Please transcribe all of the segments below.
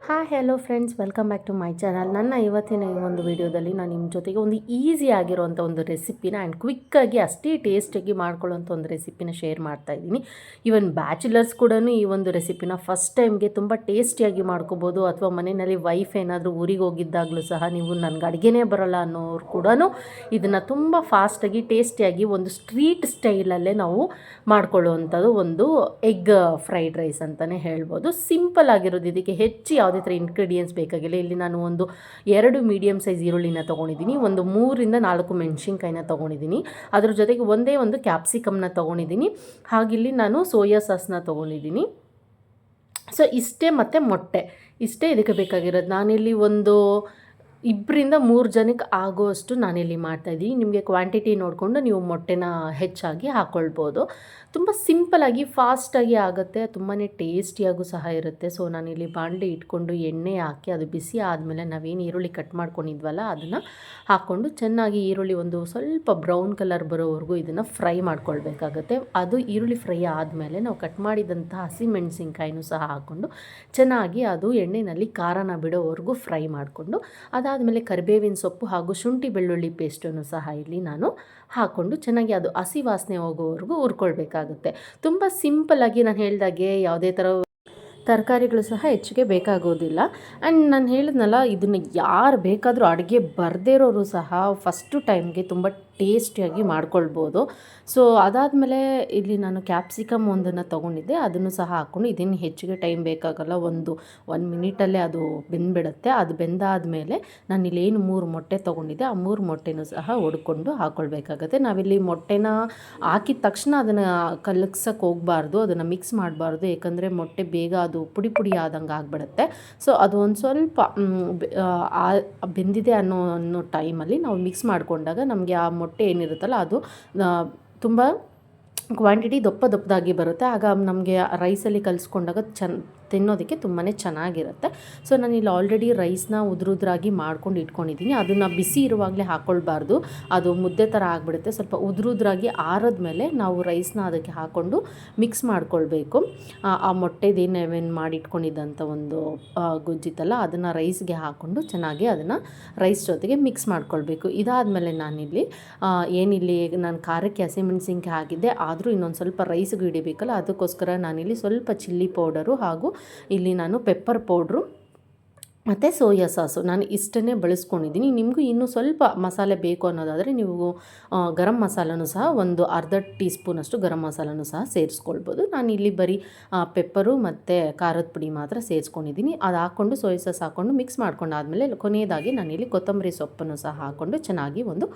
Hi hello friends, welcome back to my channel. ನನ್ನ ಇವತ್ತಿನ ಈ ಒಂದು ವಿಡಿಯೋದಲ್ಲಿ ನಾನು ನಿಮ್ಮ ಜೊತೆಗೆ ಒಂದು ಈಸಿ ಆಗಿರುವಂಥ ಒಂದು ರೆಸಿಪಿನ ಆ್ಯಂಡ್ ಕ್ವಿಕ್ಕಾಗಿ ಅಷ್ಟೇ ಟೇಸ್ಟಿಯಾಗಿ ಮಾಡ್ಕೊಳ್ಳೋಂಥ ಒಂದು ರೆಸಿಪಿನ ಶೇರ್ ಮಾಡ್ತಾ ಇದ್ದೀನಿ. ಈವನ್ ಬ್ಯಾಚುಲರ್ಸ್ ಕೂಡ ಈ ಒಂದು ರೆಸಿಪಿನ ಫಸ್ಟ್ ಟೈಮ್ಗೆ ತುಂಬ ಟೇಸ್ಟಿಯಾಗಿ ಮಾಡ್ಕೋಬೋದು. ಅಥವಾ ಮನೆಯಲ್ಲಿ ವೈಫ್ ಏನಾದರೂ ಊರಿಗೆ ಹೋಗಿದ್ದಾಗಲೂ ಸಹ ನೀವು ನನಗೆ ಅಡುಗೆನೇ ಬರೋಲ್ಲ ಅನ್ನೋರು ಕೂಡ ಇದನ್ನು ತುಂಬ ಫಾಸ್ಟಾಗಿ ಟೇಸ್ಟಿಯಾಗಿ ಒಂದು ಸ್ಟ್ರೀಟ್ ಸ್ಟೈಲಲ್ಲೇ ನಾವು ಮಾಡ್ಕೊಳ್ಳುವಂಥದ್ದು ಒಂದು ಎಗ್ ಫ್ರೈಡ್ ರೈಸ್ ಅಂತಲೇ ಹೇಳ್ಬೋದು. ಸಿಂಪಲ್ ಆಗಿರೋದು, ಇದಕ್ಕೆ ಹೆಚ್ಚು ಯಾವುದೇ ಥರ ಇಂಗ್ರೀಡಿಯೆಂಟ್ಸ್ ಬೇಕಾಗಿಲ್ಲ. ಇಲ್ಲಿ ನಾನು ಒಂದು 2 ಮೀಡಿಯಮ್ ಸೈಜ್ ಈರುಳ್ಳಿನ ತೊಗೊಂಡಿದ್ದೀನಿ, ಒಂದು 3ರಿಂದ 4 ಮೆಣಸಿನ್ಕಾಯಿನ ತೊಗೊಂಡಿದ್ದೀನಿ, ಅದ್ರ ಜೊತೆಗೆ ಒಂದೇ ಒಂದು ಕ್ಯಾಪ್ಸಿಕಮ್ನ ತೊಗೊಂಡಿದ್ದೀನಿ, ಹಾಗಿಲ್ಲಿ ನಾನು ಸೋಯಾ ಸಾಸ್ನ ತೊಗೊಂಡಿದ್ದೀನಿ. ಸೊ ಇಷ್ಟೇ, ಮತ್ತು ಮೊಟ್ಟೆ ಇಷ್ಟೇ ಇದಕ್ಕೆ ಬೇಕಾಗಿರೋದು. ನಾನಿಲ್ಲಿ ಒಂದು 2-3 ಜನಕ್ಕೆ ಆಗೋಷ್ಟು ನಾನಿಲ್ಲಿ ಮಾಡ್ತಾಯಿದ್ದೀನಿ. ನಿಮಗೆ ಕ್ವಾಂಟಿಟಿ ನೋಡಿಕೊಂಡು ನೀವು ಮೊಟ್ಟೆನ ಹೆಚ್ಚಾಗಿ ಹಾಕ್ಕೊಳ್ಬೋದು. ತುಂಬ ಸಿಂಪಲಾಗಿ ಫಾಸ್ಟಾಗಿ ಆಗುತ್ತೆ, ತುಂಬಾ ಟೇಸ್ಟಿಯಾಗೂ ಸಹ ಇರುತ್ತೆ. ಸೊ ನಾನಿಲ್ಲಿ ಬಾಣಲೆ ಇಟ್ಕೊಂಡು ಎಣ್ಣೆ ಹಾಕಿ ಅದು ಬಿಸಿ ಆದಮೇಲೆ ನಾವೇನು ಈರುಳ್ಳಿ ಕಟ್ ಮಾಡ್ಕೊಂಡಿದ್ವಲ್ಲ ಅದನ್ನು ಹಾಕ್ಕೊಂಡು ಚೆನ್ನಾಗಿ ಈರುಳ್ಳಿ ಒಂದು ಸ್ವಲ್ಪ ಬ್ರೌನ್ ಕಲರ್ ಬರೋವರೆಗೂ ಇದನ್ನು ಫ್ರೈ ಮಾಡ್ಕೊಳ್ಬೇಕಾಗತ್ತೆ. ಅದು ಈರುಳ್ಳಿ ಫ್ರೈ ಆದಮೇಲೆ ನಾವು ಕಟ್ ಮಾಡಿದಂಥ ಹಸಿಮೆಣಸಿನ್ಕಾಯಿನೂ ಸಹ ಹಾಕ್ಕೊಂಡು ಚೆನ್ನಾಗಿ ಅದು ಎಣ್ಣೆಯಲ್ಲಿ ಖಾರನ ಬಿಡೋವರೆಗೂ ಫ್ರೈ ಮಾಡಿಕೊಂಡು, ಅದಾದಮೇಲೆ ಕರಿಬೇವಿನ ಸೊಪ್ಪು ಹಾಗೂ ಶುಂಠಿ ಬೆಳ್ಳುಳ್ಳಿ ಪೇಸ್ಟನ್ನು ಸಹ ಇಲ್ಲಿ ನಾನು ಹಾಕ್ಕೊಂಡು ಚೆನ್ನಾಗಿ ಅದು ಹಸಿ ವಾಸನೆ ಹೋಗೋವರೆಗೂ ಹುರ್ಕೊಳ್ಬೇಕಾಗುತ್ತೆ. ತುಂಬ ಸಿಂಪಲ್ಲಾಗಿ ನಾನು ಹೇಳಿದಾಗೆ ಯಾವುದೇ ಥರ ತರಕಾರಿಗಳು ಸಹ ಹೆಚ್ಚಿಗೆ ಬೇಕಾಗೋದಿಲ್ಲ. ಆ್ಯಂಡ್ ನಾನು ಹೇಳಿದ್ನಲ್ಲ, ಇದನ್ನು ಯಾರು ಬೇಕಾದರೂ ಅಡುಗೆ ಬರದೇ ಇರೋರು ಸಹ ಫಸ್ಟು ಟೈಮ್ಗೆ ತುಂಬ ಟೇಸ್ಟಿಯಾಗಿ ಮಾಡ್ಕೊಳ್ಬೋದು. ಸೊ ಅದಾದಮೇಲೆ ಇಲ್ಲಿ ನಾನು ಕ್ಯಾಪ್ಸಿಕಮ್ ಒಂದನ್ನು ತೊಗೊಂಡಿದ್ದೆ, ಅದನ್ನು ಸಹ ಹಾಕ್ಕೊಂಡು, ಇದೇನು ಹೆಚ್ಚಿಗೆ ಟೈಮ್ ಬೇಕಾಗಲ್ಲ, 1 ಮಿನಿಟಲ್ಲೇ ಅದು ಬೆಂದ್ಬಿಡುತ್ತೆ. ಅದು ಬೆಂದಾದಮೇಲೆ ನಾನಿಲ್ಲೇನು 3 ಮೊಟ್ಟೆ ತೊಗೊಂಡಿದ್ದೆ, ಆ 3 ಮೊಟ್ಟೆನೂ ಸಹ ಒಡ್ಕೊಂಡು ಹಾಕ್ಕೊಳ್ಬೇಕಾಗತ್ತೆ. ನಾವಿಲ್ಲಿ ಮೊಟ್ಟೆನ ಹಾಕಿದ ತಕ್ಷಣ ಅದನ್ನು ಕಲಗ್ಸಕ್ಕೆ ಹೋಗಬಾರ್ದು, ಅದನ್ನು ಮಿಕ್ಸ್ ಮಾಡಬಾರ್ದು, ಏಕೆಂದರೆ ಮೊಟ್ಟೆ ಬೇಗ ಅದು ಪುಡಿ ಆದಂಗೆ ಆಗಿಬಿಡುತ್ತೆ. ಸೊ ಅದು ಒಂದು ಸ್ವಲ್ಪ ಬೆಂದಿದೆ ಅನ್ನೋ ಟೈಮಲ್ಲಿ ನಾವು ಮಿಕ್ಸ್ ಮಾಡಿಕೊಂಡಾಗ ನಮಗೆ ಆ ಮೊಟ್ಟೆ ಏನಿರುತ್ತಲ್ಲ ಅದು ತುಂಬ ಕ್ವಾಂಟಿಟಿ ದಪ್ಪದಾಗಿ ಬರುತ್ತೆ. ಆಗ ನಮಗೆ ರೈಸಲ್ಲಿ ಕಲಿಸ್ಕೊಂಡಾಗ ತಿನ್ನೋದಕ್ಕೆ ತುಂಬಾ ಚೆನ್ನಾಗಿರುತ್ತೆ. ಸೊ ನಾನಿಲ್ಲಿ ಆಲ್ರೆಡಿ ರೈಸ್ನ ಉದುರಾಗಿ ಮಾಡ್ಕೊಂಡು ಇಟ್ಕೊಂಡಿದ್ದೀನಿ. ಅದನ್ನು ಬಿಸಿ ಇರುವಾಗಲೇ ಹಾಕ್ಕೊಳ್ಬಾರ್ದು, ಅದು ಮುದ್ದೆ ಥರ ಆಗಿಬಿಡುತ್ತೆ. ಸ್ವಲ್ಪ ಉದುರಾಗಿ ಆರಿದ್ಮೇಲೆ ನಾವು ರೈಸ್ನ ಅದಕ್ಕೆ ಹಾಕ್ಕೊಂಡು ಮಿಕ್ಸ್ ಮಾಡ್ಕೊಳ್ಬೇಕು. ಆ ಮೊಟ್ಟೆದೇನೇನು ಮಾಡಿಟ್ಕೊಂಡಿದ್ದಂಥ ಒಂದು ಗೊಜ್ಜಿತ್ತಲ್ಲ ಅದನ್ನು ರೈಸ್ಗೆ ಹಾಕ್ಕೊಂಡು ಚೆನ್ನಾಗಿ ಅದನ್ನು ರೈಸ್ ಜೊತೆಗೆ ಮಿಕ್ಸ್ ಮಾಡ್ಕೊಳ್ಬೇಕು. ಇದಾದಮೇಲೆ ನಾನಿಲ್ಲಿ ಏನಿಲ್ಲಿ ನಾನು ಖಾರಕ್ಕೆ ಹಸಿಮೆಣಸಿನ್ಕಾಯಿ ಹಾಕಿದ್ದೆ, ಆದರೂ ಇನ್ನೊಂದು ಸ್ವಲ್ಪ ರೈಸ್ಗೆ ಹಿಡಿಬೇಕಲ್ಲ, ಅದಕ್ಕೋಸ್ಕರ ನಾನಿಲ್ಲಿ ಸ್ವಲ್ಪ ಚಿಲ್ಲಿ ಪೌಡರು ಹಾಗೂ ಇಲ್ಲಿ ನಾನು ಪೆಪ್ಪರ್ ಪೌಡ್ರು ಮತ್ತು ಸೋಯಾ ಸಾಸು ನಾನು ಇಷ್ಟನ್ನೇ ಬಳಸ್ಕೊಂಡಿದ್ದೀನಿ. ನಿಮಗೂ ಇನ್ನೂ ಸ್ವಲ್ಪ ಮಸಾಲೆ ಬೇಕು ಅನ್ನೋದಾದರೆ ನೀವು ಗರಂ ಮಸಾಲನೂ ಸಹ ಒಂದು ಅರ್ಧ ಟೀ ಸ್ಪೂನಷ್ಟು ಗರಂ ಮಸಾಲನೂ ಸಹ ಸೇರಿಸ್ಕೊಳ್ಬೋದು. ನಾನು ಇಲ್ಲಿ ಬರೀ ಪೆಪ್ಪರು ಮತ್ತು ಖಾರದ ಪುಡಿ ಮಾತ್ರ ಸೇರಿಸ್ಕೊಂಡಿದ್ದೀನಿ. ಅದು ಹಾಕ್ಕೊಂಡು ಸೋಯಾ ಸಾಸ್ ಹಾಕ್ಕೊಂಡು ಮಿಕ್ಸ್ ಮಾಡ್ಕೊಂಡಾದಮೇಲೆ ಕೊನೆಯದಾಗಿ ನಾನಿಲ್ಲಿ ಕೊತ್ತಂಬರಿ ಸೊಪ್ಪನ್ನು ಸಹ ಹಾಕ್ಕೊಂಡು ಚೆನ್ನಾಗಿ ಒಂದು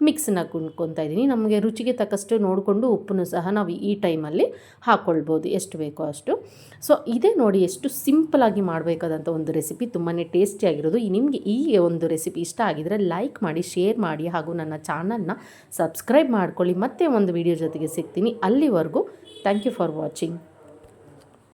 ಮಿಕ್ಸನ್ನ ಕುಣ್ಕೊತಾ ಇದ್ದೀನಿ. ನಮಗೆ ರುಚಿಗೆ ತಕ್ಕಷ್ಟು ನೋಡಿಕೊಂಡು ಉಪ್ಪನ್ನು ಸಹ ನಾವು ಈ ಟೈಮಲ್ಲಿ ಹಾಕ್ಕೊಳ್ಬೋದು, ಎಷ್ಟು ಬೇಕೋ ಅಷ್ಟು. ಸೊ ಇದೇ ನೋಡಿ ಎಷ್ಟು ಸಿಂಪಲಾಗಿ ಮಾಡಬೇಕಾದಂಥ ಒಂದು ರೆಸಿಪಿ, ತುಂಬಾ ಟೇಸ್ಟಿಯಾಗಿರೋದು. ನಿಮಗೆ ಈ ಒಂದು ರೆಸಿಪಿ ಇಷ್ಟ ಆಗಿದರೆ ಲೈಕ್ ಮಾಡಿ, ಶೇರ್ ಮಾಡಿ ಹಾಗೂ ನನ್ನ ಚಾನಲ್ನ ಸಬ್ಸ್ಕ್ರೈಬ್ ಮಾಡ್ಕೊಳ್ಳಿ. ಮತ್ತೆ ಒಂದು ವಿಡಿಯೋ ಜೊತೆಗೆ ಸಿಗ್ತೀನಿ. ಅಲ್ಲಿವರೆಗೂ ಥ್ಯಾಂಕ್ ಯು ಫಾರ್ ವಾಚಿಂಗ್.